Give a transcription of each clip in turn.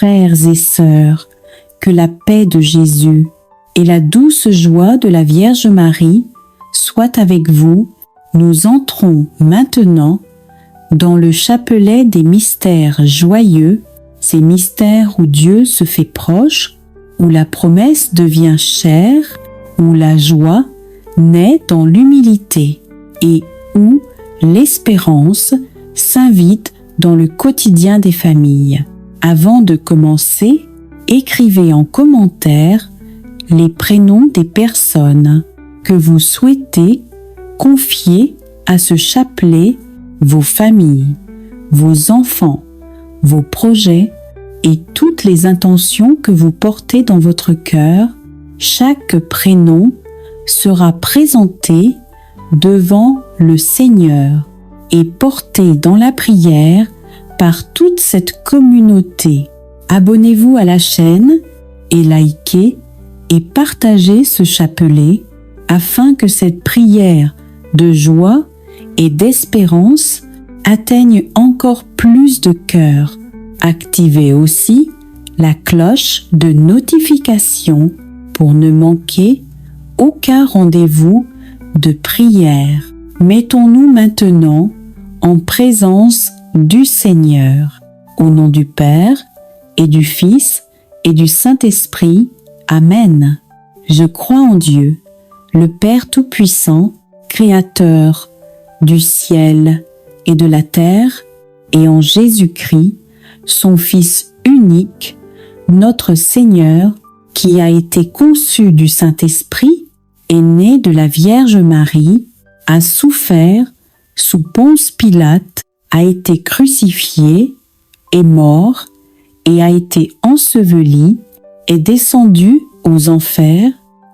frères et sœurs, que la paix de Jésus et la douce joie de la Vierge Marie soient avec vous. Nous entrons maintenant dans le chapelet des mystères joyeux, ces mystères où Dieu se fait proche, où la promesse devient chair, où la joie naît dans l'humilité et où l'espérance s'invite dans le quotidien des familles. Avant de commencer, écrivez en commentaire les prénoms des personnes que vous souhaitez confier à ce chapelet, vos familles, vos enfants, vos projets et toutes les intentions que vous portez dans votre cœur. Chaque prénom sera présenté devant le Seigneur et porté dans la prière par toute cette communauté. Abonnez-vous à la chaîne et likez et partagez ce chapelet afin que cette prière de joie et d'espérance atteigne encore plus de cœurs. Activez aussi la cloche de notification pour ne manquer aucun rendez-vous de prière. Mettons-nous maintenant en présence du Seigneur. Au nom du Père et du Fils et du Saint-Esprit. Amen. Je crois en Dieu, le Père Tout-Puissant, Créateur du ciel et de la terre, et en Jésus-Christ, son Fils unique, notre Seigneur, qui a été conçu du Saint-Esprit, est né de la Vierge Marie, a souffert sous Ponce Pilate, a été crucifié, est mort et a été enseveli, est descendu aux enfers,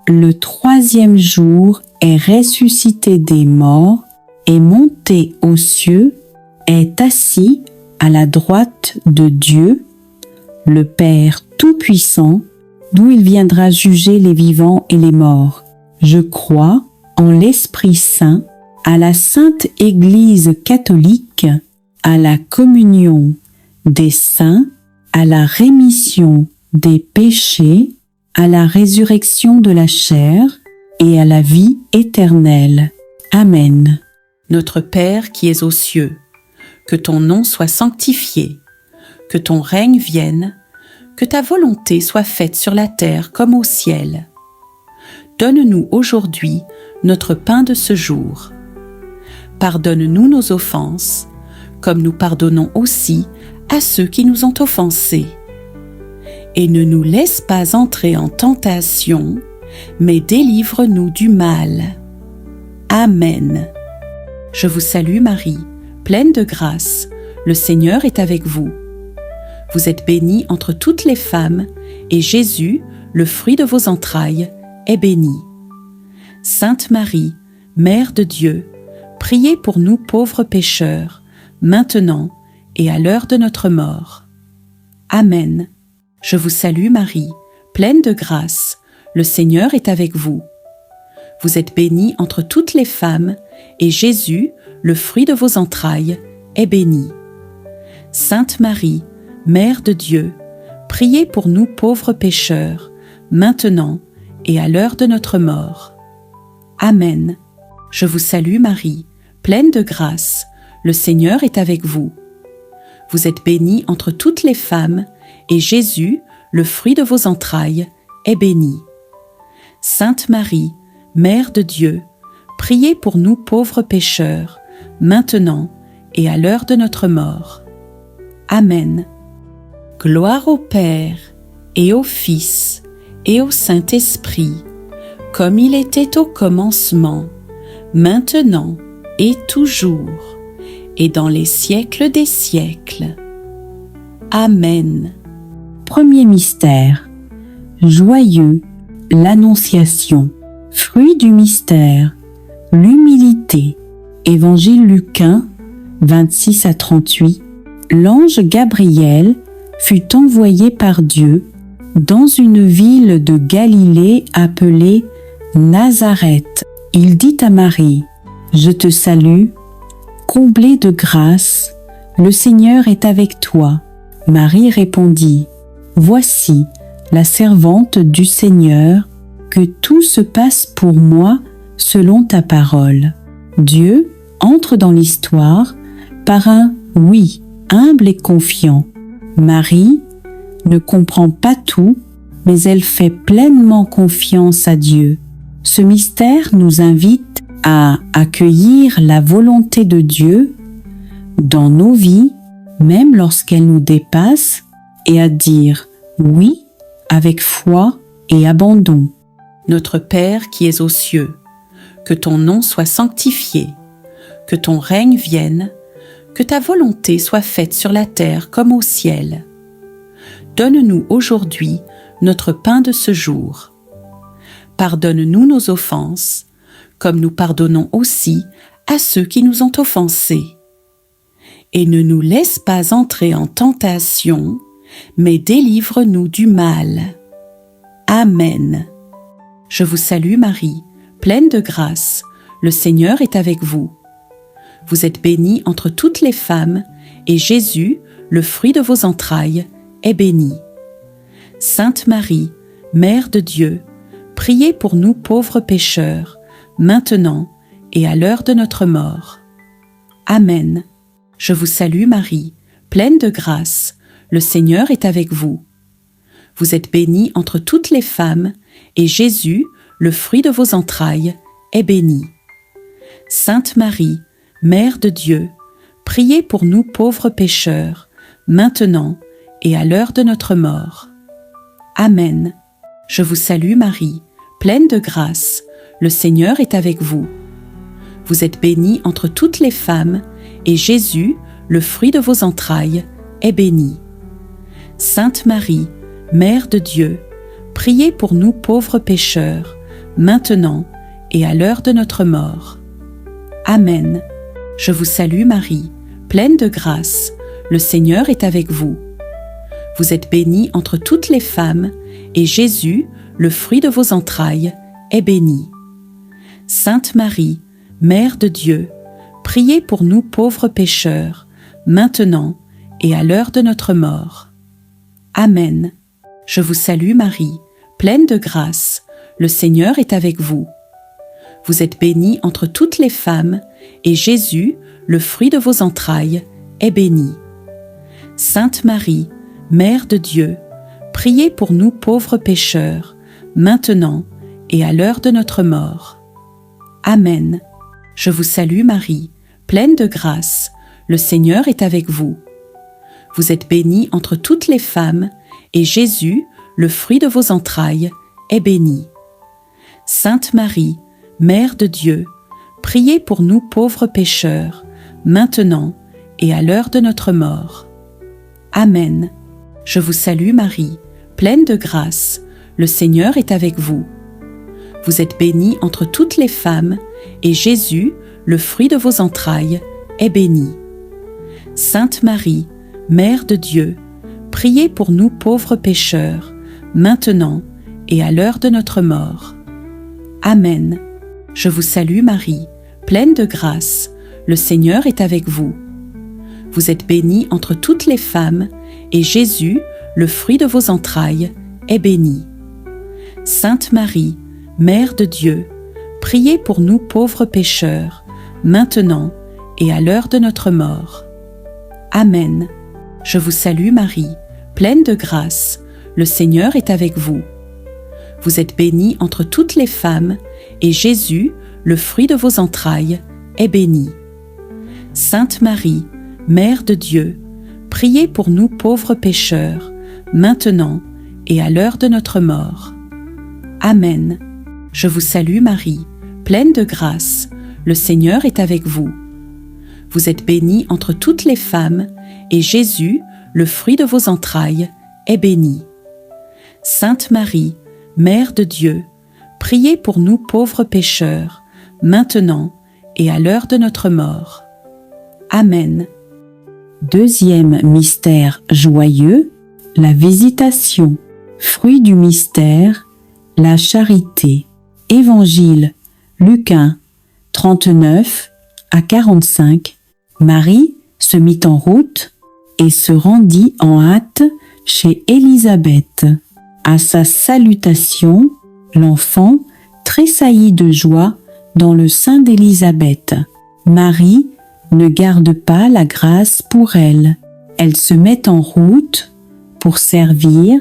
le troisième jour est ressuscité des morts, est monté aux cieux, est assis à la droite de Dieu, le Père Tout-Puissant, d'où il viendra juger les vivants et les morts. Je crois en l'Esprit Saint, à la Sainte Église catholique, à la communion des saints, à la rémission des péchés, à la résurrection de la chair et à la vie éternelle. Amen. Notre Père qui es aux cieux, que ton nom soit sanctifié, que ton règne vienne, que ta volonté soit faite sur la terre comme au ciel. Donne-nous aujourd'hui notre pain de ce jour. Pardonne-nous nos offenses, comme nous pardonnons aussi à ceux qui nous ont offensés. Et ne nous laisse pas entrer en tentation, mais délivre-nous du mal. Amen. Je vous salue Marie, pleine de grâce, le Seigneur est avec vous. Vous êtes bénie entre toutes les femmes, et Jésus, le fruit de vos entrailles, est béni. Sainte Marie, Mère de Dieu, priez pour nous pauvres pécheurs, maintenant et à l'heure de notre mort. Amen. Je vous salue Marie, pleine de grâce, le Seigneur est avec vous. Vous êtes bénie entre toutes les femmes, et Jésus, le fruit de vos entrailles, est béni. Sainte Marie, Mère de Dieu, priez pour nous pauvres pécheurs, maintenant et à l'heure de notre mort. Amen. Je vous salue Marie, pleine de grâce, le Seigneur est avec vous. Vous êtes bénie entre toutes les femmes, et Jésus, le fruit de vos entrailles, est béni. Sainte Marie, Mère de Dieu, priez pour nous pauvres pécheurs, maintenant et à l'heure de notre mort. Amen. Gloire au Père, et au Fils, et au Saint-Esprit, comme il était au commencement, maintenant et toujours, et dans les siècles des siècles. Amen. Premier mystère, joyeux, l'Annonciation. Fruit du mystère, l'humilité. Évangile Lucain 26 à 38. L'ange Gabriel fut envoyé par Dieu dans une ville de Galilée appelée Nazareth. Il dit à Marie, « Je te salue, comblée de grâce, le Seigneur est avec toi. » Marie répondit, « Voici la servante du Seigneur, que tout se passe pour moi selon ta parole. Dieu entre dans l'histoire par un oui humble et confiant. Marie ne comprend pas tout, mais elle fait pleinement confiance à Dieu. Ce mystère nous invite à accueillir la volonté de Dieu dans nos vies, même lorsqu'elle nous dépasse, et à dire oui avec foi et abandon. Notre Père qui es aux cieux, que ton nom soit sanctifié, que ton règne vienne, que ta volonté soit faite sur la terre comme au ciel. Donne-nous aujourd'hui notre pain de ce jour. Pardonne-nous nos offenses, comme nous pardonnons aussi à ceux qui nous ont offensés. Et ne nous laisse pas entrer en tentation, mais délivre-nous du mal. Amen. Je vous salue Marie, pleine de grâce, le Seigneur est avec vous. Vous êtes bénie entre toutes les femmes, et Jésus, le fruit de vos entrailles, est béni. Sainte Marie, Mère de Dieu, priez pour nous pauvres pécheurs, maintenant et à l'heure de notre mort. Amen. Je vous salue Marie, pleine de grâce, le Seigneur est avec vous. Vous êtes bénie entre toutes les femmes, et Jésus, le fruit de vos entrailles, est béni. Sainte Marie, Mère de Dieu, priez pour nous pauvres pécheurs, maintenant et à l'heure de notre mort. Amen. Je vous salue Marie, pleine de grâce, le Seigneur est avec vous. Vous êtes bénie entre toutes les femmes, et Jésus, le fruit de vos entrailles, est béni. Sainte Marie, Mère de Dieu, priez pour nous pauvres pécheurs, maintenant et à l'heure de notre mort. Amen. Je vous salue Marie, pleine de grâce, le Seigneur est avec vous. Vous êtes bénie entre toutes les femmes, et Jésus, le fruit de vos entrailles, est béni. Sainte Marie, Mère de Dieu, priez pour nous pauvres pécheurs, maintenant et à l'heure de notre mort. Amen. Je vous salue Marie, pleine de grâce, le Seigneur est avec vous. Vous êtes bénie entre toutes les femmes, et Jésus, le fruit de vos entrailles, est béni. Sainte Marie, Mère de Dieu, priez pour nous pauvres pécheurs, maintenant et à l'heure de notre mort. Amen. Je vous salue Marie, pleine de grâce, le Seigneur est avec vous. Vous êtes bénie entre toutes les femmes, et Jésus, le fruit de vos entrailles, est béni. Sainte Marie, Mère de Dieu, priez pour nous pauvres pécheurs, maintenant et à l'heure de notre mort. Amen. Je vous salue Marie, pleine de grâce, le Seigneur est avec vous. Vous êtes bénie entre toutes les femmes, et Jésus, le fruit de vos entrailles, est béni. Sainte Marie, Mère de Dieu, priez pour nous pauvres pécheurs, maintenant et à l'heure de notre mort. Amen. Je vous salue Marie, pleine de grâce, le Seigneur est avec vous. Vous êtes bénie entre toutes les femmes, et Jésus, le fruit de vos entrailles, est béni. Sainte Marie, Mère de Dieu, priez pour nous pauvres pécheurs, maintenant et à l'heure de notre mort. Amen. Je vous salue Marie, pleine de grâce, le Seigneur est avec vous. Vous êtes bénie entre toutes les femmes, et Jésus, le fruit de vos entrailles, est béni. Sainte Marie, Mère de Dieu, priez pour nous pauvres pécheurs, maintenant et à l'heure de notre mort. Amen. Je vous salue Marie, pleine de grâce, le Seigneur est avec vous. Vous êtes bénie entre toutes les femmes, et Jésus, le fruit de vos entrailles, est béni. Sainte Marie, Mère de Dieu, priez pour nous pauvres pécheurs, maintenant et à l'heure de notre mort. Amen. Deuxième mystère joyeux, la visitation. Fruit du mystère, la charité. Évangile, Luc 1, 39 à 45. Marie se mit en route et se rendit en hâte chez Élisabeth. À sa salutation, l'enfant tressaillit de joie dans le sein d'Élisabeth. Marie ne garde pas la grâce pour elle. Elle se met en route pour servir,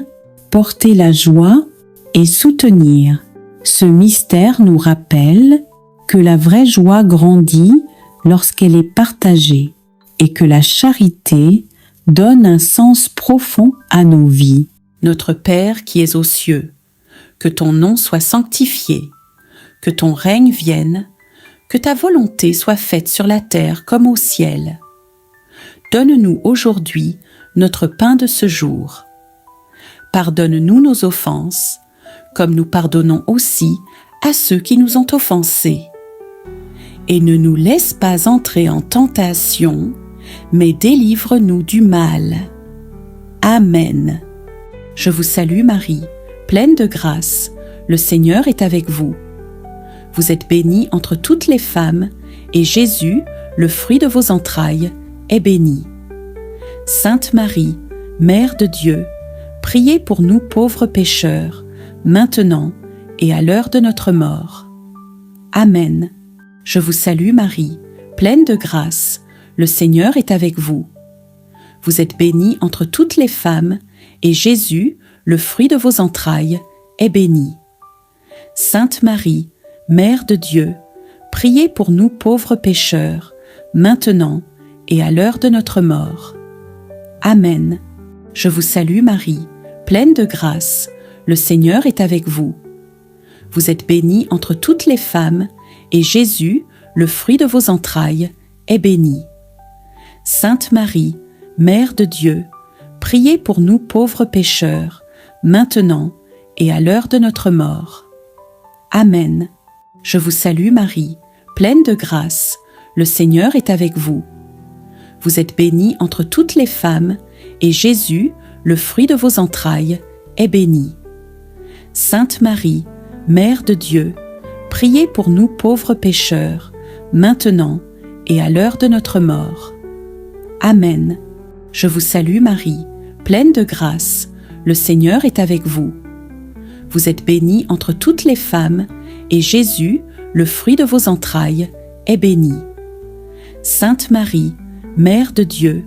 porter la joie et soutenir. Ce mystère nous rappelle que la vraie joie grandit lorsqu'elle est partagée et que la charité donne un sens profond à nos vies. Notre Père qui es aux cieux, que ton nom soit sanctifié, que ton règne vienne, que ta volonté soit faite sur la terre comme au ciel. Donne-nous aujourd'hui notre pain de ce jour. Pardonne-nous nos offenses, comme nous pardonnons aussi à ceux qui nous ont offensés. Et ne nous laisse pas entrer en tentation, mais délivre-nous du mal. Amen. Je vous salue Marie, pleine de grâce, le Seigneur est avec vous. Vous êtes bénie entre toutes les femmes, et Jésus, le fruit de vos entrailles, est béni. Sainte Marie, Mère de Dieu, priez pour nous pauvres pécheurs, maintenant et à l'heure de notre mort. Amen. Je vous salue Marie, pleine de grâce, le Seigneur est avec vous. Vous êtes bénie entre toutes les femmes, et Jésus, le fruit de vos entrailles, est béni. Sainte Marie, Mère de Dieu, priez pour nous pauvres pécheurs, maintenant et à l'heure de notre mort. Amen. Je vous salue Marie, pleine de grâce, le Seigneur est avec vous. Vous êtes bénie entre toutes les femmes, et Jésus, le fruit de vos entrailles, est béni. Sainte Marie, Mère de Dieu, priez pour nous pauvres pécheurs, maintenant et à l'heure de notre mort. Amen. Je vous salue Marie, pleine de grâce, le Seigneur est avec vous. Vous êtes bénie entre toutes les femmes, et Jésus, le fruit de vos entrailles, est béni. Sainte Marie, Mère de Dieu, priez pour nous pauvres pécheurs, maintenant et à l'heure de notre mort. Amen. Je vous salue Marie, pleine de grâce, le Seigneur est avec vous. Vous êtes bénie entre toutes les femmes, et Jésus, le fruit de vos entrailles, est béni. Sainte Marie, Mère de Dieu,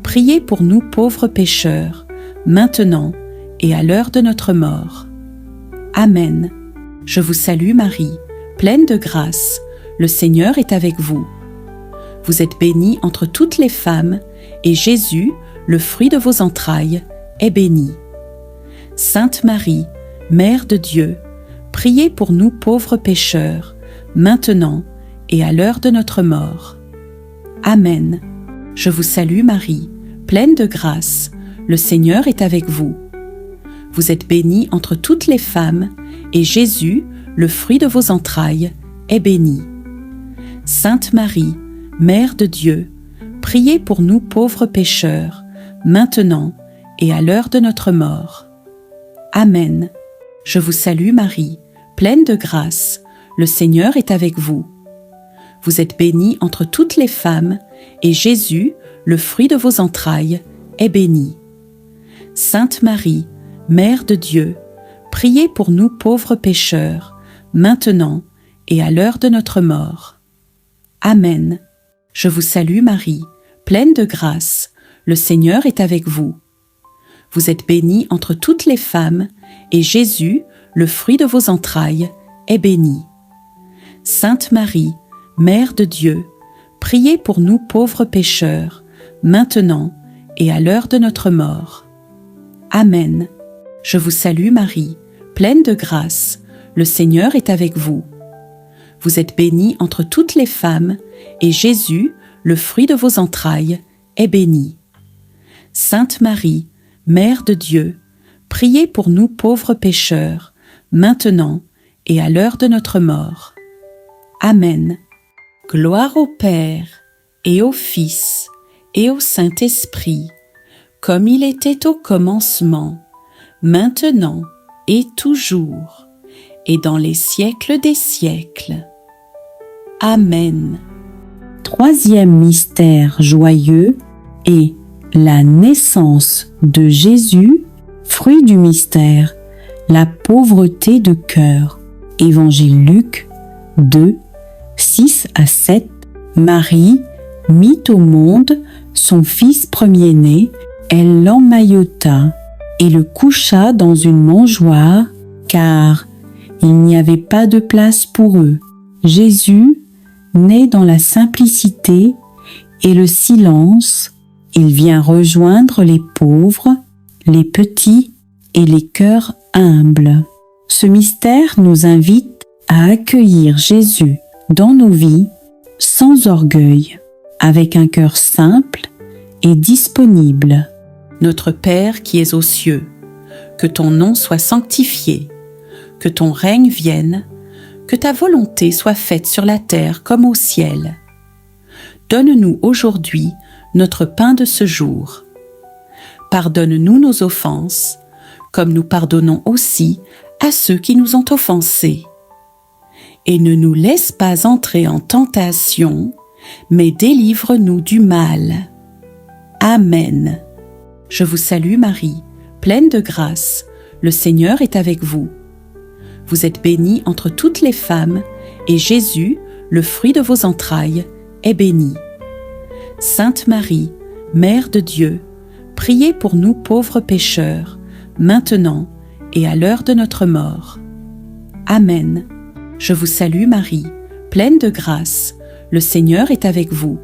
priez pour nous pauvres pécheurs, maintenant et à l'heure de notre mort. Amen. Je vous salue Marie, pleine de grâce, le Seigneur est avec vous. Vous êtes bénie entre toutes les femmes, et Jésus, le fruit de vos entrailles, est béni. Sainte Marie, Mère de Dieu, priez pour nous pauvres pécheurs, maintenant et à l'heure de notre mort. Amen. Je vous salue Marie, pleine de grâce, le Seigneur est avec vous. Vous êtes bénie entre toutes les femmes, et Jésus, le fruit de vos entrailles, est béni. Sainte Marie, Mère de Dieu, priez pour nous pauvres pécheurs, maintenant et à l'heure de notre mort. Amen. Je vous salue Marie, pleine de grâce, le Seigneur est avec vous. Vous êtes bénie entre toutes les femmes, et Jésus, le fruit de vos entrailles, est béni. Sainte Marie, Mère de Dieu, priez pour nous pauvres pécheurs, maintenant et à l'heure de notre mort. Amen. Je vous salue Marie, pleine de grâce, le Seigneur est avec vous. Vous êtes bénie entre toutes les femmes, et Jésus, le fruit de vos entrailles, est béni. Sainte Marie, Mère de Dieu, priez pour nous pauvres pécheurs, maintenant et à l'heure de notre mort. Amen. Je vous salue Marie, pleine de grâce, le Seigneur est avec vous. Vous êtes bénie entre toutes les femmes, et Jésus, le fruit de vos entrailles, est béni. Sainte Marie, Mère de Dieu, priez pour nous pauvres pécheurs, maintenant et à l'heure de notre mort. Amen. Gloire au Père, et au Fils, et au Saint-Esprit, comme il était au commencement, maintenant et toujours, et dans les siècles des siècles. Amen. Troisième mystère joyeux et la naissance de Jésus, fruit du mystère, la pauvreté de cœur. Évangile Luc 2, 6 à 7. Marie mit au monde son fils premier-né, elle l'emmaillota et le coucha dans une mangeoire, car il n'y avait pas de place pour eux. Jésus naît dans la simplicité et le silence. Il vient rejoindre les pauvres, les petits et les cœurs humbles. Ce mystère nous invite à accueillir Jésus dans nos vies sans orgueil, avec un cœur simple et disponible. Notre Père qui es aux cieux, que ton nom soit sanctifié, que ton règne vienne, que ta volonté soit faite sur la terre comme au ciel. Donne-nous aujourd'hui notre pain de ce jour. Pardonne-nous nos offenses, comme nous pardonnons aussi à ceux qui nous ont offensés. Et ne nous laisse pas entrer en tentation, mais délivre-nous du mal. Amen. Je vous salue Marie, pleine de grâce, le Seigneur est avec vous. Vous êtes bénie entre toutes les femmes, et Jésus, le fruit de vos entrailles, est béni. Sainte Marie, Mère de Dieu, priez pour nous pauvres pécheurs, maintenant et à l'heure de notre mort. Amen. Je vous salue Marie, pleine de grâce, le Seigneur est avec vous.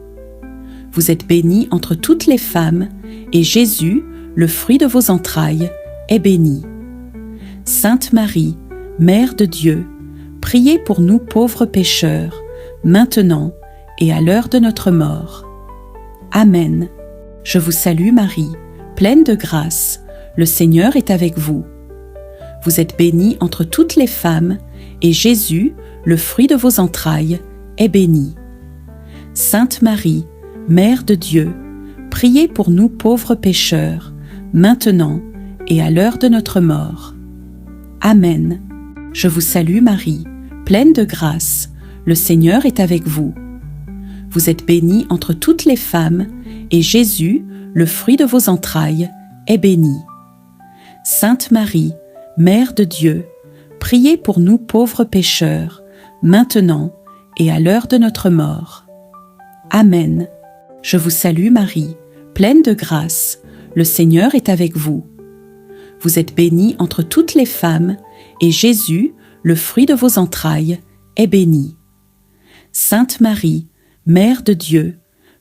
Vous êtes bénie entre toutes les femmes, et Jésus, le fruit de vos entrailles, est béni. Sainte Marie, Mère de Dieu, priez pour nous pauvres pécheurs, maintenant et à l'heure de notre mort. Amen. Je vous salue Marie, pleine de grâce, le Seigneur est avec vous. Vous êtes bénie entre toutes les femmes, et Jésus, le fruit de vos entrailles, est béni. Sainte Marie, Mère de Dieu, priez pour nous pauvres pécheurs, maintenant et à l'heure de notre mort. Amen. Je vous salue Marie, pleine de grâce, le Seigneur est avec vous. Vous êtes bénie entre toutes les femmes, et Jésus, le fruit de vos entrailles, est béni. Sainte Marie, Mère de Dieu, priez pour nous pauvres pécheurs, maintenant et à l'heure de notre mort. Amen. Je vous salue Marie, pleine de grâce, le Seigneur est avec vous. Vous êtes bénie entre toutes les femmes, et Jésus, le fruit de vos entrailles, est béni. Sainte Marie, Mère de Dieu,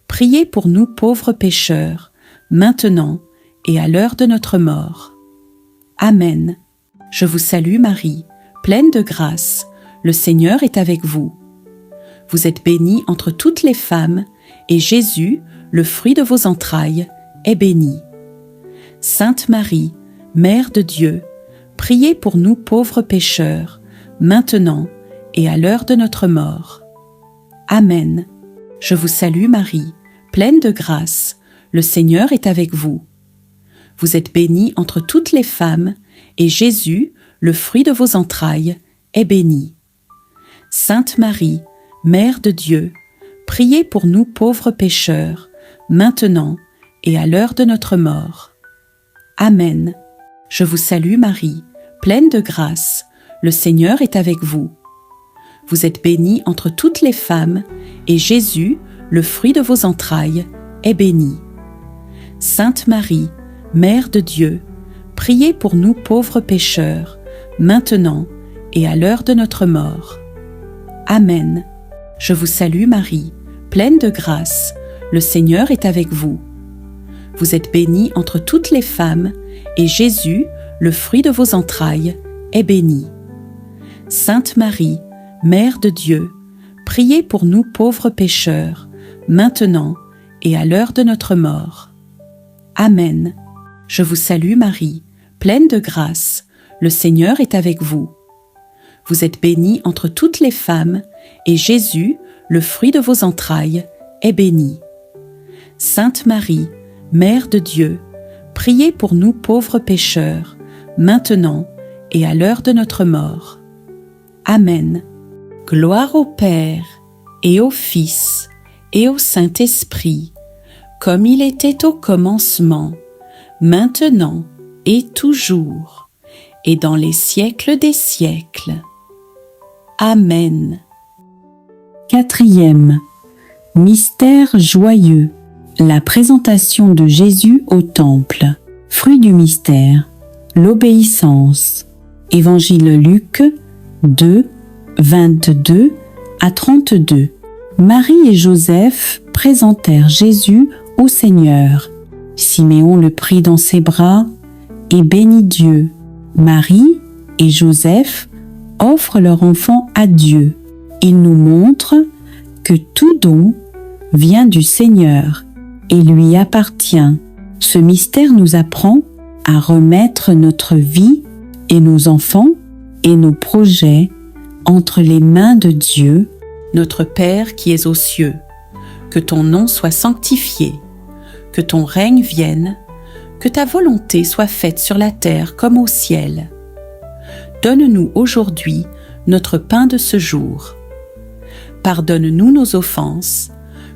priez pour nous pauvres pécheurs, maintenant et à l'heure de notre mort. Amen. Je vous salue Marie, pleine de grâce, le Seigneur est avec vous. Vous êtes bénie entre toutes les femmes, et Jésus, le fruit de vos entrailles, est béni. Sainte Marie, Mère de Dieu, priez pour nous pauvres pécheurs, maintenant et à l'heure de notre mort. Amen. Je vous salue Marie, pleine de grâce, le Seigneur est avec vous. Vous êtes bénie entre toutes les femmes, et Jésus, le fruit de vos entrailles, est béni. Sainte Marie, Mère de Dieu, priez pour nous pauvres pécheurs, maintenant et à l'heure de notre mort. Amen. Je vous salue Marie, pleine de grâce, le Seigneur est avec vous. Vous êtes bénie entre toutes les femmes, et Jésus, le fruit de vos entrailles, est béni. Sainte Marie, Mère de Dieu, priez pour nous pauvres pécheurs, maintenant et à l'heure de notre mort. Amen. Je vous salue Marie, pleine de grâce, le Seigneur est avec vous. Vous êtes bénie entre toutes les femmes, et Jésus, le fruit de vos entrailles, est béni. Sainte Marie, Mère de Dieu, priez pour nous pauvres pécheurs, maintenant et à l'heure de notre mort. Amen. Je vous salue Marie, pleine de grâce, le Seigneur est avec vous. Vous êtes bénie entre toutes les femmes, et Jésus, le fruit de vos entrailles, est béni. Sainte Marie, Mère de Dieu, priez pour nous pauvres pécheurs, maintenant et à l'heure de notre mort. Amen. Gloire au Père, et au Fils, et au Saint-Esprit, comme il était au commencement, maintenant et toujours, et dans les siècles des siècles. Amen. Quatrième, mystère joyeux, la présentation de Jésus au temple. Fruit du mystère, l'obéissance. Évangile Luc 2, 22 à 32. Marie et Joseph présentèrent Jésus au Seigneur. Siméon le prit dans ses bras et bénit Dieu. Marie et Joseph offrent leur enfant à Dieu. Ils nous montrent que tout don vient du Seigneur et lui appartient. Ce mystère nous apprend à remettre notre vie et nos enfants et nos projets entre les mains de Dieu. Notre Père qui es aux cieux, que ton nom soit sanctifié, que ton règne vienne, que ta volonté soit faite sur la terre comme au ciel. Donne-nous aujourd'hui notre pain de ce jour. Pardonne-nous nos offenses,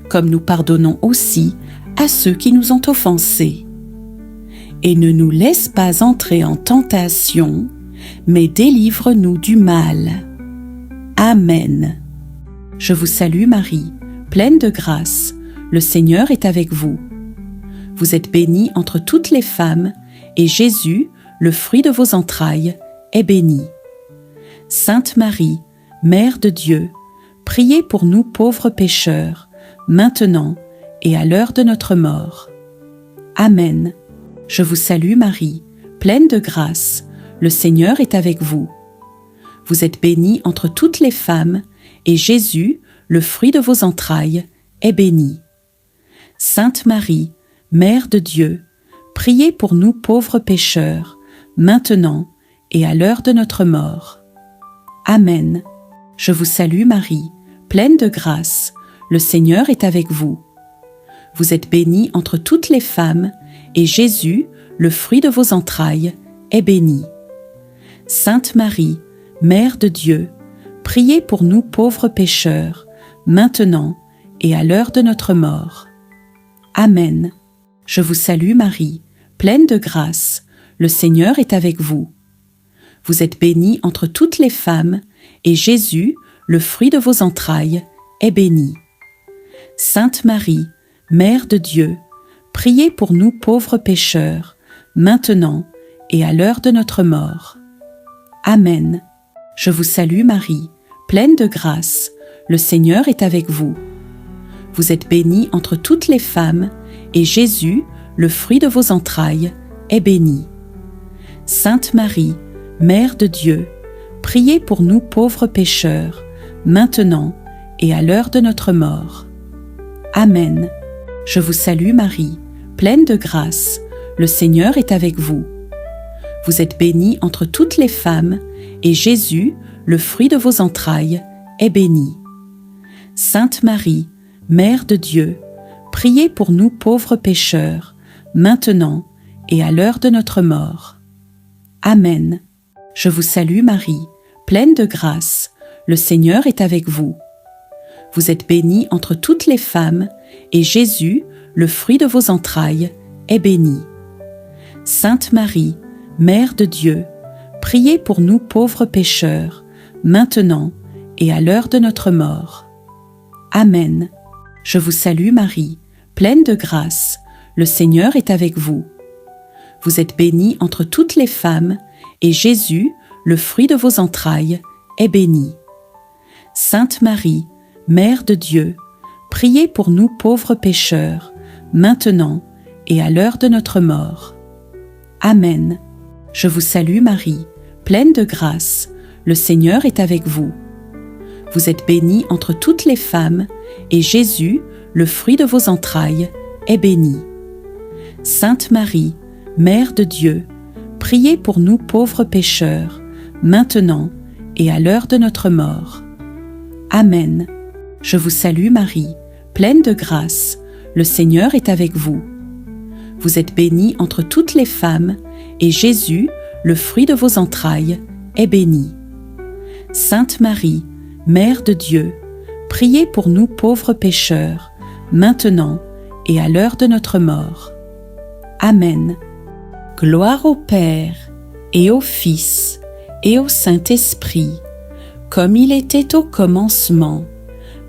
comme nous pardonnons aussi à ceux qui nous ont offensés. Et ne nous laisse pas entrer en tentation, mais délivre-nous du mal. Amen. Je vous salue Marie, pleine de grâce, le Seigneur est avec vous. Vous êtes bénie entre toutes les femmes, et Jésus, le fruit de vos entrailles, est béni. Sainte Marie, Mère de Dieu, priez pour nous pauvres pécheurs, maintenant et à l'heure de notre mort. Amen. Je vous salue Marie, pleine de grâce, le Seigneur est avec vous. Vous êtes bénie entre toutes les femmes, et Jésus, le fruit de vos entrailles, est béni. Sainte Marie, Mère de Dieu, priez pour nous pauvres pécheurs, maintenant et à l'heure de notre mort. Amen. Je vous salue Marie, pleine de grâce, le Seigneur est avec vous. Vous êtes bénie entre toutes les femmes, et Jésus, le fruit de vos entrailles, est béni. Sainte Marie, Mère de Dieu, priez pour nous pauvres pécheurs, maintenant et à l'heure de notre mort. Amen. Je vous salue Marie, pleine de grâce, le Seigneur est avec vous. Vous êtes bénie entre toutes les femmes, et Jésus, le fruit de vos entrailles, est béni. Sainte Marie, Mère de Dieu, priez pour nous pauvres pécheurs, maintenant et à l'heure de notre mort. Amen. Je vous salue Marie, pleine de grâce, le Seigneur est avec vous. Vous êtes bénie entre toutes les femmes, et Jésus, le fruit de vos entrailles, est béni. Sainte Marie, Mère de Dieu, priez pour nous pauvres pécheurs, maintenant et à l'heure de notre mort. Amen. Je vous salue Marie, pleine de grâce, le Seigneur est avec vous. Vous êtes bénie entre toutes les femmes, et Jésus, le fruit de vos entrailles, est béni. Sainte Marie, Mère de Dieu, priez pour nous pauvres pécheurs, maintenant et à l'heure de notre mort. Amen. Je vous salue Marie, pleine de grâce, le Seigneur est avec vous. Vous êtes bénie entre toutes les femmes, et Jésus, le fruit de vos entrailles, est béni. Sainte Marie, Mère de Dieu, priez pour nous pauvres pécheurs, maintenant et à l'heure de notre mort. Amen. Je vous salue Marie, pleine de grâce, le Seigneur est avec vous. Vous êtes bénie entre toutes les femmes, et Jésus, le fruit de vos entrailles, est béni. Sainte Marie, Mère de Dieu, priez pour nous pauvres pécheurs, maintenant et à l'heure de notre mort. Amen. Je vous salue Marie, pleine de grâce, le Seigneur est avec vous. Vous êtes bénie entre toutes les femmes, et Jésus, le fruit de vos entrailles, est béni. Sainte Marie, Mère de Dieu, priez pour nous pauvres pécheurs, maintenant et à l'heure de notre mort. Amen. Je vous salue Marie, pleine de grâce, le Seigneur est avec vous. Vous êtes bénie entre toutes les femmes, et Jésus, le fruit de vos entrailles, est béni. Sainte Marie, Mère de Dieu, priez pour nous pauvres pécheurs, maintenant et à l'heure de notre mort. Amen. Gloire au Père, et au Fils, et au Saint-Esprit, comme il était au commencement,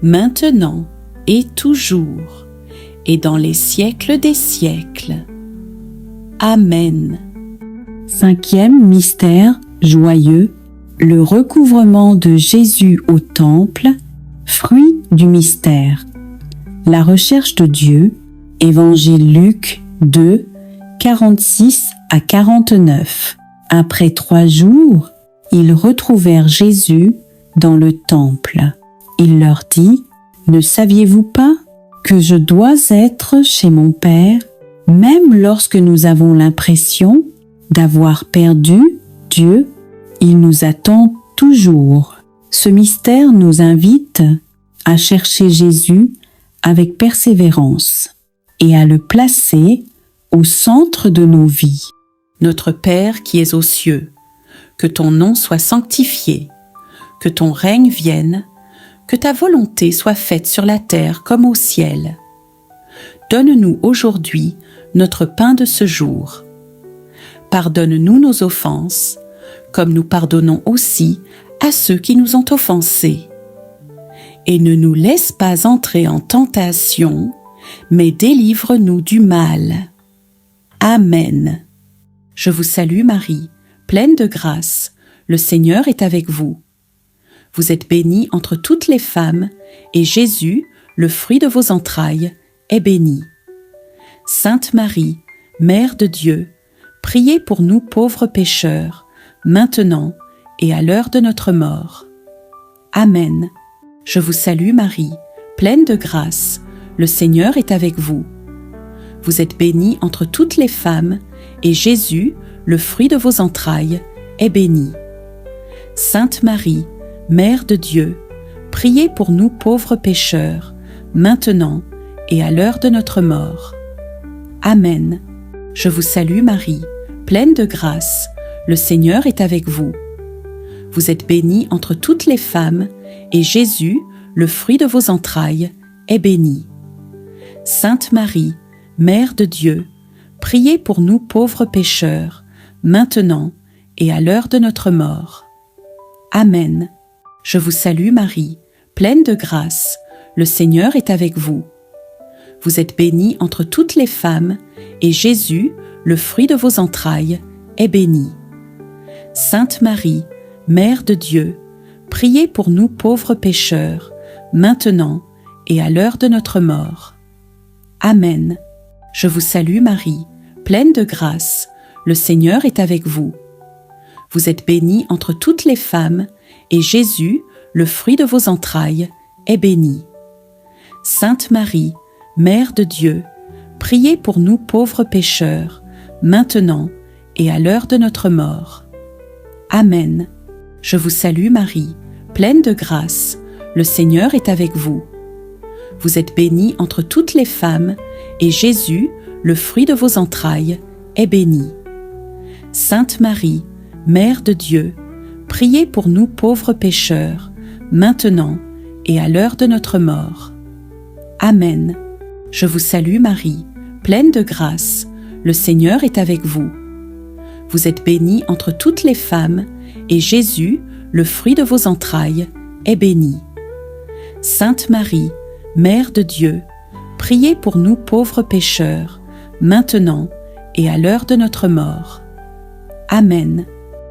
maintenant et toujours, et dans les siècles des siècles. Amen. Cinquième mystère joyeux, le recouvrement de Jésus au temple, fruit du mystère. La recherche de Dieu, Évangile Luc 2, 46 à 49. Après 3 jours, ils retrouvèrent Jésus dans le temple. Il leur dit, « Ne saviez-vous pas que je dois être chez mon Père, même lorsque nous avons l'impression d'avoir perdu Dieu, il nous attend toujours. » Ce mystère nous invite à chercher Jésus avec persévérance et à le placer au centre de nos vies. Notre Père qui es aux cieux, que ton nom soit sanctifié, que ton règne vienne, que ta volonté soit faite sur la terre comme au ciel. Donne-nous aujourd'hui notre pain de ce jour. Pardonne-nous nos offenses, comme nous pardonnons aussi à ceux qui nous ont offensés. Et ne nous laisse pas entrer en tentation, mais délivre-nous du mal. Amen. Je vous salue Marie, pleine de grâce, le Seigneur est avec vous. Vous êtes bénie entre toutes les femmes, et Jésus, le fruit de vos entrailles, est béni. Sainte Marie, Mère de Dieu, priez pour nous pauvres pécheurs, maintenant et à l'heure de notre mort. Amen. Je vous salue Marie, pleine de grâce, le Seigneur est avec vous. Vous êtes bénie entre toutes les femmes, et Jésus, le fruit de vos entrailles, est béni. Sainte Marie, Mère de Dieu, priez pour nous pauvres pécheurs, maintenant et à l'heure de notre mort. Amen. Je vous salue Marie, pleine de grâce, le Seigneur est avec vous. Vous êtes bénie entre toutes les femmes, et Jésus, le fruit de vos entrailles, est béni. Sainte Marie, Mère de Dieu, priez pour nous pauvres pécheurs, maintenant et à l'heure de notre mort. Amen. Je vous salue Marie, pleine de grâce, le Seigneur est avec vous. Vous êtes bénie entre toutes les femmes, et Jésus, le fruit de vos entrailles, est béni. Sainte Marie, Mère de Dieu, priez pour nous pauvres pécheurs, maintenant et à l'heure de notre mort. Amen. Je vous salue Marie, pleine de grâce, le Seigneur est avec vous. Vous êtes bénie entre toutes les femmes, et Jésus, le fruit de vos entrailles, est béni. Sainte Marie, Mère de Dieu, priez pour nous pauvres pécheurs, maintenant et à l'heure de notre mort. Amen. Je vous salue Marie, pleine de grâce, le Seigneur est avec vous. Vous êtes bénie entre toutes les femmes, et Jésus, le fruit de vos entrailles, est béni. Sainte Marie, Mère de Dieu, priez pour nous pauvres pécheurs, maintenant et à l'heure de notre mort. Amen. Je vous salue Marie, pleine de grâce, le Seigneur est avec vous. Vous êtes bénie entre toutes les femmes, et Jésus, le fruit de vos entrailles, est béni. Sainte Marie, Mère de Dieu, priez pour nous pauvres pécheurs, maintenant et à l'heure de notre mort. Amen.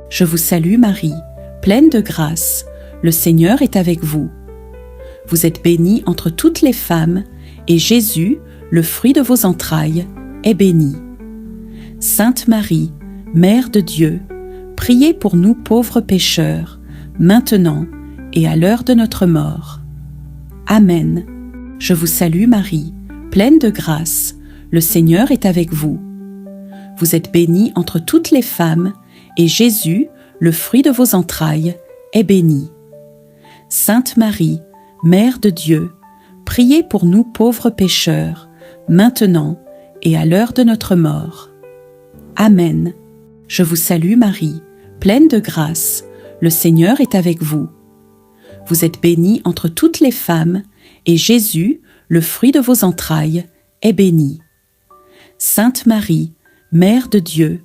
Je vous salue Marie, pleine de grâce, le Seigneur est avec vous. Vous êtes bénie entre toutes les femmes, et Jésus, le fruit de vos entrailles, est béni. Sainte Marie, Mère de Dieu, priez pour nous pauvres pécheurs, maintenant et à l'heure de notre mort. Amen. Je vous salue Marie, pleine de grâce, le Seigneur est avec vous. Vous êtes bénie entre toutes les femmes, et Jésus, le fruit de vos entrailles, est béni. Sainte Marie, Mère de Dieu, priez pour nous pauvres pécheurs, maintenant et à l'heure de notre mort. Amen. Je vous salue Marie, pleine de grâce, le Seigneur est avec vous. Vous êtes bénie entre toutes les femmes, et Jésus, le fruit de vos entrailles, est bénie. Sainte Marie, Mère de Dieu,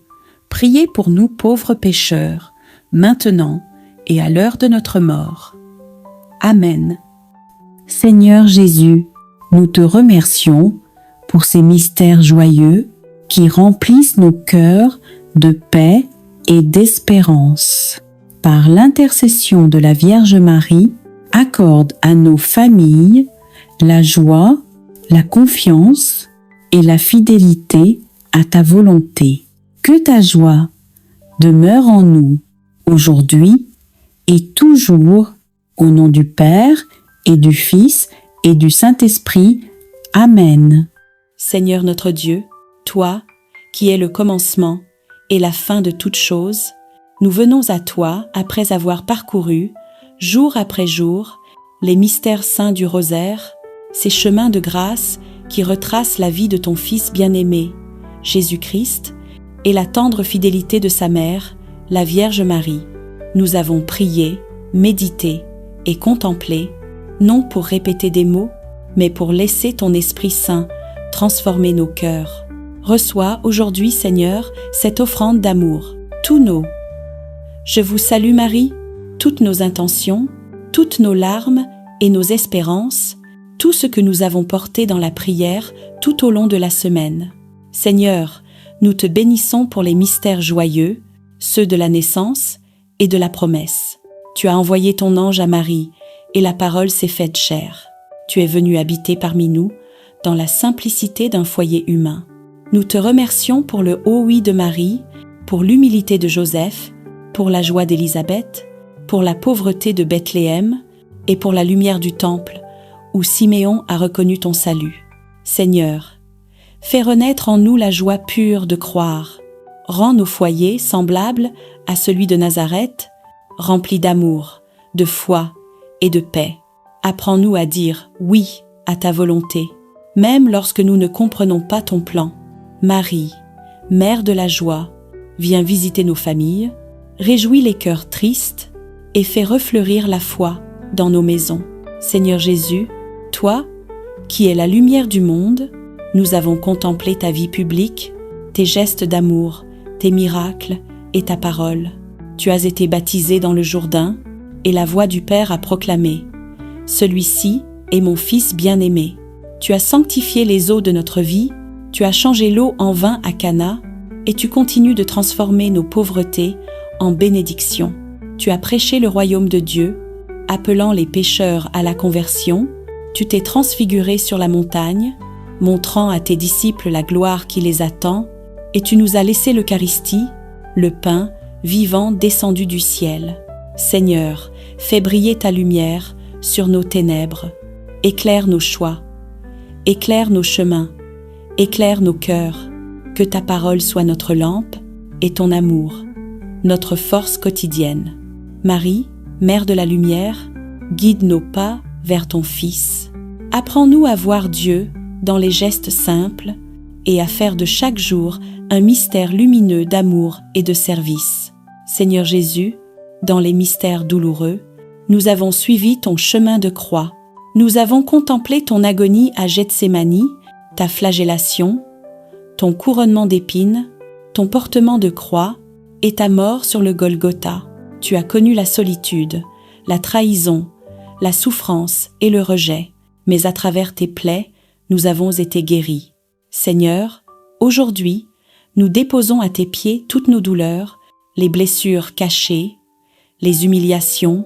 priez pour nous pauvres pécheurs, maintenant et à l'heure de notre mort. Amen. Seigneur Jésus, nous te remercions pour ces mystères joyeux qui remplissent nos cœurs de paix et d'espérance. Par l'intercession de la Vierge Marie, accorde à nos familles la joie, la confiance et la fidélité à ta volonté. Que ta joie demeure en nous aujourd'hui et toujours, au nom du Père et du Fils et du Saint-Esprit. Amen. Seigneur notre Dieu, toi, qui es le commencement et la fin de toutes choses, nous venons à toi après avoir parcouru, jour après jour, les mystères saints du rosaire, ces chemins de grâce qui retracent la vie de ton Fils bien-aimé, Jésus-Christ, et la tendre fidélité de sa mère, la Vierge Marie. Nous avons prié, médité et contemplé, non pour répéter des mots, mais pour laisser ton Esprit Saint transformer nos cœurs. Reçois aujourd'hui, Seigneur, cette offrande d'amour, tous nos. Je vous salue Marie, toutes nos intentions, toutes nos larmes et nos espérances, tout ce que nous avons porté dans la prière tout au long de la semaine. Seigneur, nous te bénissons pour les mystères joyeux, ceux de la naissance et de la promesse. Tu as envoyé ton ange à Marie, et la parole s'est faite chair. Tu es venu habiter parmi nous, dans la simplicité d'un foyer humain. Nous te remercions pour le haut oui de Marie, pour l'humilité de Joseph, pour la joie d'Élisabeth, pour la pauvreté de Bethléem et pour la lumière du temple, où Siméon a reconnu ton salut. Seigneur, fais renaître en nous la joie pure de croire. Rends nos foyers semblables à celui de Nazareth, remplis d'amour, de foi et de paix. Apprends-nous à dire oui à ta volonté, même lorsque nous ne comprenons pas ton plan. Marie, Mère de la joie, viens visiter nos familles, réjouis les cœurs tristes et fais refleurir la foi dans nos maisons. Seigneur Jésus, toi, qui es la lumière du monde, nous avons contemplé ta vie publique, tes gestes d'amour, tes miracles et ta parole. Tu as été baptisé dans le Jourdain et la voix du Père a proclamé « Celui-ci est mon Fils bien-aimé ». Tu as sanctifié les eaux de notre vie, tu as changé l'eau en vin à Cana et tu continues de transformer nos pauvretés en bénédictions. Tu as prêché le royaume de Dieu, appelant les pécheurs à la conversion. Tu t'es transfiguré sur la montagne, montrant à tes disciples la gloire qui les attend, et tu nous as laissé l'Eucharistie, le pain vivant descendu du ciel. Seigneur, fais briller ta lumière sur nos ténèbres. Éclaire nos choix, éclaire nos chemins, éclaire nos cœurs. Que ta parole soit notre lampe et ton amour, notre force quotidienne. Marie, Mère de la lumière, guide nos pas vers ton Fils. Apprends-nous à voir Dieu dans les gestes simples et à faire de chaque jour un mystère lumineux d'amour et de service. Seigneur Jésus, dans les mystères douloureux, nous avons suivi ton chemin de croix. Nous avons contemplé ton agonie à Gethsémani, ta flagellation, ton couronnement d'épines, ton portement de croix et ta mort sur le Golgotha. Tu as connu la solitude, la trahison, la souffrance et le rejet, mais à travers tes plaies, nous avons été guéris. Seigneur, aujourd'hui, nous déposons à tes pieds toutes nos douleurs, les blessures cachées, les humiliations,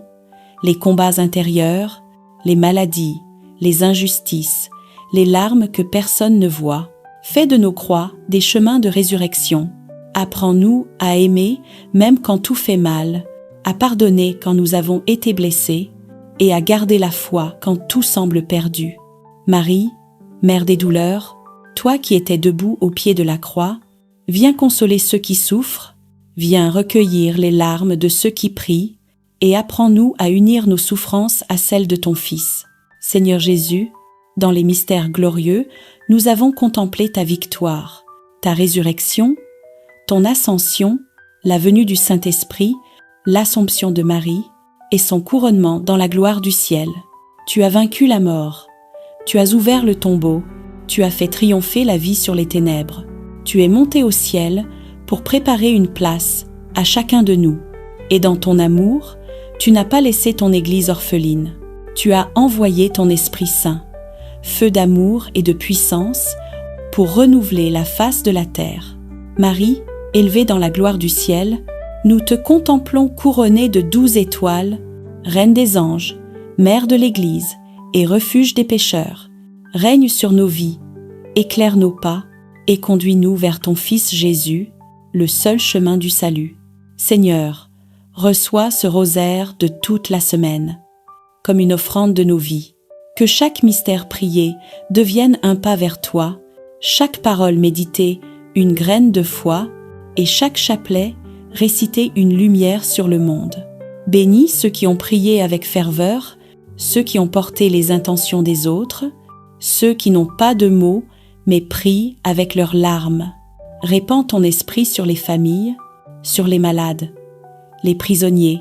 les combats intérieurs, les maladies, les injustices, les larmes que personne ne voit. Fais de nos croix des chemins de résurrection. Apprends-nous à aimer même quand tout fait mal, à pardonner quand nous avons été blessés et à garder la foi quand tout semble perdu. Marie, Mère des douleurs, toi qui étais debout au pied de la croix, viens consoler ceux qui souffrent, viens recueillir les larmes de ceux qui prient et apprends-nous à unir nos souffrances à celles de ton Fils. Seigneur Jésus, dans les mystères glorieux, nous avons contemplé ta victoire, ta résurrection, ton ascension, la venue du Saint-Esprit, l'Assomption de Marie et son couronnement dans la gloire du ciel. Tu as vaincu la mort, tu as ouvert le tombeau, Tu as fait triompher la vie sur les ténèbres. Tu es monté au ciel pour préparer une place à chacun de nous. Et dans ton amour, tu n'as pas laissé ton Église orpheline. Tu as envoyé ton Esprit Saint, feu d'amour et de puissance, pour renouveler la face de la terre. Marie, élevée dans la gloire du ciel, nous te contemplons couronnée de 12 étoiles, Reine des anges, Mère de l'Église et refuge des pécheurs. Règne sur nos vies, éclaire nos pas et conduis-nous vers ton Fils Jésus, le seul chemin du salut. Seigneur, reçois ce rosaire de toute la semaine, comme une offrande de nos vies. Que chaque mystère prié devienne un pas vers toi, chaque parole méditée une graine de foi et chaque chapelet réciter une lumière sur le monde. Bénis ceux qui ont prié avec ferveur, ceux qui ont porté les intentions des autres, ceux qui n'ont pas de mots mais prient avec leurs larmes. Répands ton esprit sur les familles, sur les malades, les prisonniers,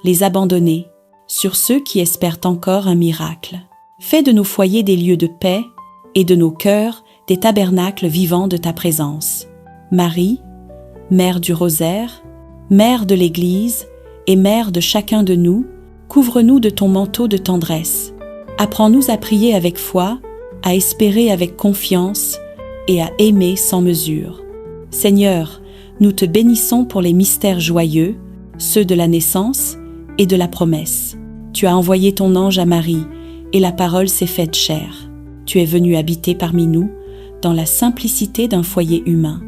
les abandonnés, sur ceux qui espèrent encore un miracle. Fais de nos foyers des lieux de paix et de nos cœurs des tabernacles vivants de ta présence. Marie, Mère du Rosaire, Mère de l'Église et Mère de chacun de nous, couvre-nous de ton manteau de tendresse. Apprends-nous à prier avec foi, à espérer avec confiance et à aimer sans mesure. Seigneur, nous te bénissons pour les mystères joyeux, ceux de la naissance et de la promesse. Tu as envoyé ton ange à Marie, et la parole s'est faite chair. Tu es venu habiter parmi nous, dans la simplicité d'un foyer humain.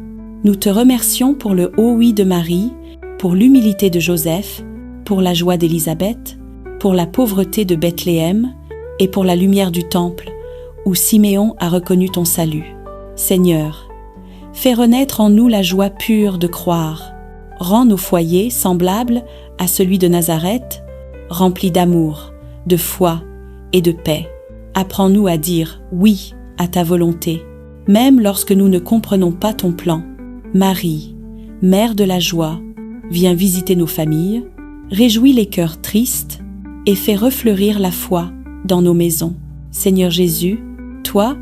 Nous te remercions pour le haut oui de Marie, pour l'humilité de Joseph, pour la joie d'Élisabeth, pour la pauvreté de Bethléem et pour la lumière du temple, où Siméon a reconnu ton salut. Seigneur, fais renaître en nous la joie pure de croire. Rends nos foyers semblables à celui de Nazareth, remplis d'amour, de foi et de paix. Apprends-nous à dire oui à ta volonté, même lorsque nous ne comprenons pas ton plan. Marie, Mère de la joie, viens visiter nos familles, réjouis les cœurs tristes et fais refleurir la foi dans nos maisons. Seigneur Jésus, toi,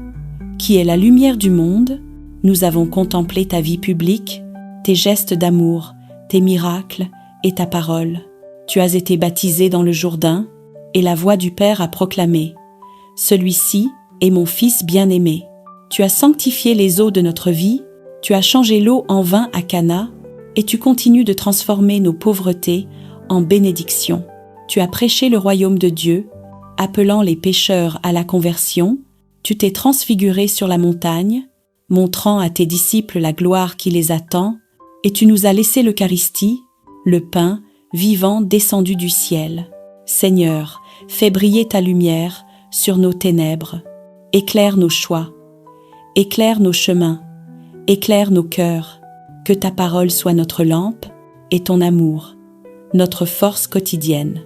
qui es la lumière du monde, nous avons contemplé ta vie publique, tes gestes d'amour, tes miracles et ta parole. Tu as été baptisé dans le Jourdain et la voix du Père a proclamé « Celui-ci est mon Fils bien-aimé ». Tu as sanctifié les eaux de notre vie, tu as changé l'eau en vin à Cana et tu continues de transformer nos pauvretés en bénédictions. Tu as prêché le royaume de Dieu, appelant les pécheurs à la conversion. Tu t'es transfiguré sur la montagne, montrant à tes disciples la gloire qui les attend, et tu nous as laissé l'Eucharistie, le pain vivant descendu du ciel. Seigneur, fais briller ta lumière sur nos ténèbres. Éclaire nos choix, éclaire nos chemins, éclaire nos cœurs. Que ta parole soit notre lampe et ton amour, notre force quotidienne.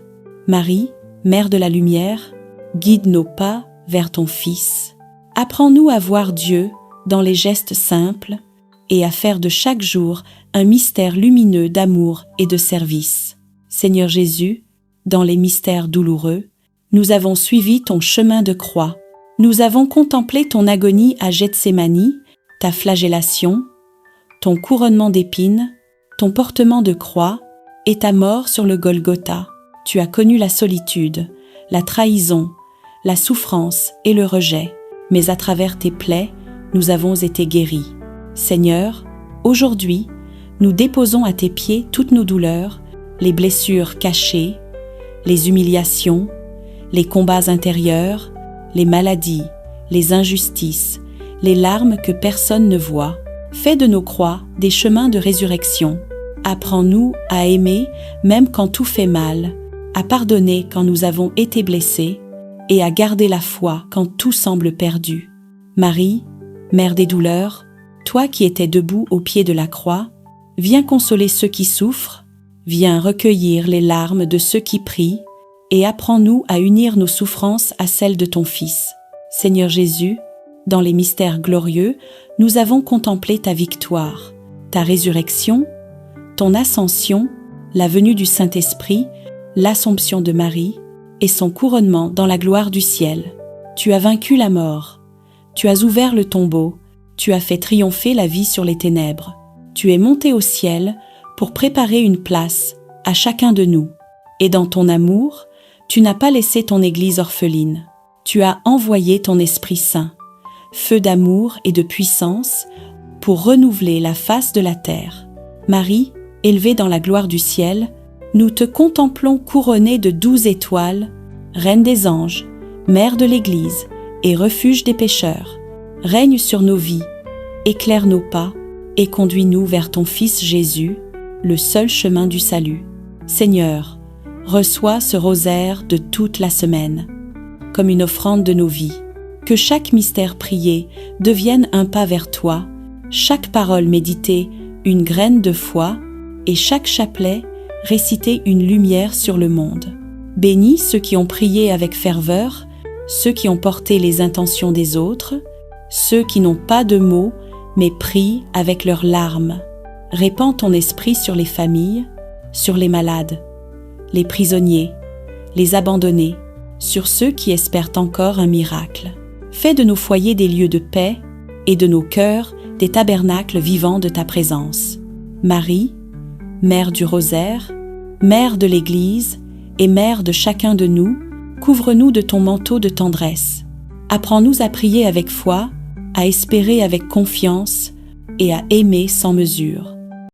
Marie, Mère de la lumière, guide nos pas vers ton Fils. Apprends-nous à voir Dieu dans les gestes simples et à faire de chaque jour un mystère lumineux d'amour et de service. Seigneur Jésus, dans les mystères douloureux, nous avons suivi ton chemin de croix. Nous avons contemplé ton agonie à Gethsémani, ta flagellation, ton couronnement d'épines, ton portement de croix et ta mort sur le Golgotha. Tu as connu la solitude, la trahison, la souffrance et le rejet, mais à travers tes plaies, nous avons été guéris. Seigneur, aujourd'hui, nous déposons à tes pieds toutes nos douleurs, les blessures cachées, les humiliations, les combats intérieurs, les maladies, les injustices, les larmes que personne ne voit. Fais de nos croix des chemins de résurrection. Apprends-nous à aimer même quand tout fait mal, à pardonner quand nous avons été blessés et à garder la foi quand tout semble perdu. Marie, Mère des douleurs, toi qui étais debout au pied de la croix, viens consoler ceux qui souffrent, viens recueillir les larmes de ceux qui prient et apprends-nous à unir nos souffrances à celles de ton Fils. Seigneur Jésus, dans les mystères glorieux, nous avons contemplé ta victoire, ta résurrection, ton ascension, la venue du Saint-Esprit, l'Assomption de Marie et son couronnement dans la gloire du ciel. Tu as vaincu la mort. Tu as ouvert le tombeau, tu as fait triompher la vie sur les ténèbres. Tu es monté au ciel pour préparer une place à chacun de nous. Et dans ton amour, tu n'as pas laissé ton Église orpheline. Tu as envoyé ton Esprit Saint, feu d'amour et de puissance, pour renouveler la face de la terre. Marie, élevée dans la gloire du ciel, nous te contemplons couronnée de 12 étoiles, Reine des anges, Mère de l'Église et refuge des pécheurs. Règne sur nos vies, éclaire nos pas et conduis-nous vers ton Fils Jésus, le seul chemin du salut. Seigneur, reçois ce rosaire de toute la semaine, comme une offrande de nos vies. Que chaque mystère prié devienne un pas vers toi, chaque parole méditée une graine de foi, et chaque chapelet réciter une lumière sur le monde. Bénis ceux qui ont prié avec ferveur, ceux qui ont porté les intentions des autres, ceux qui n'ont pas de mots, mais prient avec leurs larmes. Répands ton esprit sur les familles, sur les malades, les prisonniers, les abandonnés, sur ceux qui espèrent encore un miracle. Fais de nos foyers des lieux de paix et de nos cœurs des tabernacles vivants de ta présence. Marie, Mère du Rosaire, Mère de l'Église et Mère de chacun de nous, couvre-nous de ton manteau de tendresse. Apprends-nous à prier avec foi, à espérer avec confiance et à aimer sans mesure.